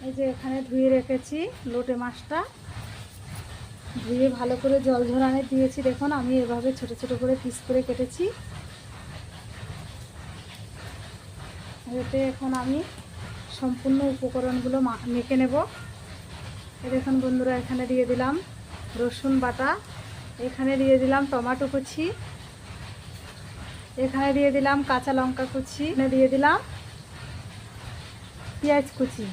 এই যে এখানে ধুয়ে রেখেছি লোটে মাছটা, ধুয়ে ভালো করে জল ঝরানো দিয়েছি। দেখুন আমি এভাবে ছোট ছোট করে পিস করে কেটেছি। এতে এখন আমি সম্পূর্ণ উপকরণগুলো মেখে নেব। দেখুন বন্ধুরা, এখানে দিয়ে দিলাম রসুন বাটা, এখানে দিয়ে দিলাম টমেটো কুচি, এখানে দিয়ে দিলাম কাঁচা লঙ্কা কুচি, এখানে দিয়ে দিলাম পেঁয়াজ কুচি,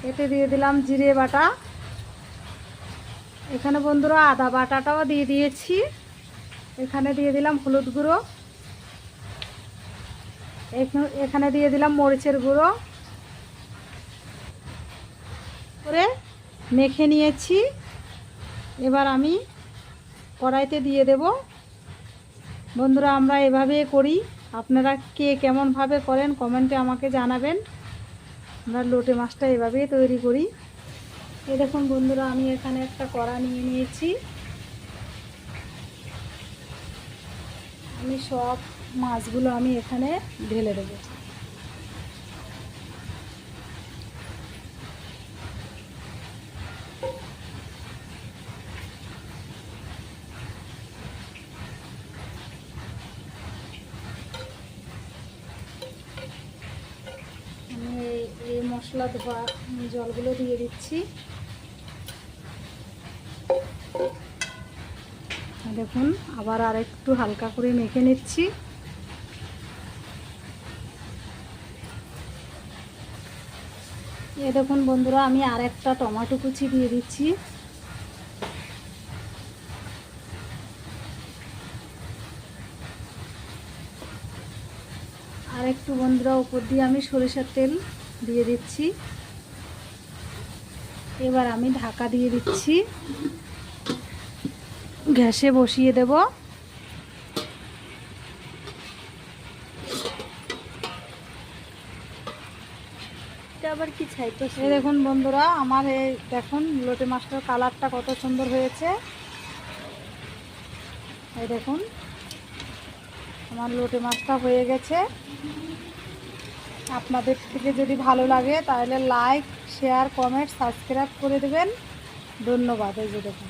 এতে দিয়ে দিলাম জিরে বাটা, এখানে বন্ধুরা আদা বাটাটাও দিয়ে দিয়েছি, এখানে দিয়ে দিলাম হলুদ গুঁড়ো, এখানে দিয়ে দিলাম মরিচের গুঁড়ো করে মেখে নিয়েছি। এবার আমি কড়াইতে দিয়ে দেব। বন্ধুরা আমরা এভাবেই করি, আপনারা কে কেমনভাবে করেন কমেন্টে আমাকে জানাবেন। আমরা লোটে মাছটা এভাবেই তৈরি করি। এই দেখুন বন্ধুরা, আমি এখানে একটা কড়া নিয়ে নিয়েছি। আমি সব মাছগুলো আমি এখানে ঢেলে দেবো। আমি এই মশলা ধোয়া জলগুলো দিয়ে দিচ্ছি। দেখুন আবার আর একটু হালকা করে মেখে নিচ্ছি। এই দেখুন বন্ধুরা, আমি আর একটা টমেটো কুচি দিয়ে দিচ্ছি। আর একটু বন্ধুরা উপর দিয়ে আমি সরিষার তেল দিয়ে দিচ্ছি। এবার আমি ঢাকা দিয়ে দিচ্ছি, গ্যাসে বসিয়ে দেব। আবার কি চাইতো। এই দেখুন বন্ধুরা, আমার এই দেখুন লোটে মাছটার কালারটা কত সুন্দর হয়েছে। এই দেখুন আমার লোটে মাছটা হয়ে গেছে। আপনাদের থেকে যদি ভালো লাগে তাহলে লাইক, শেয়ার, কমেন্ট, সাবস্ক্রাইব করে দেবেন। ধন্যবাদ। এই যে দেখুন।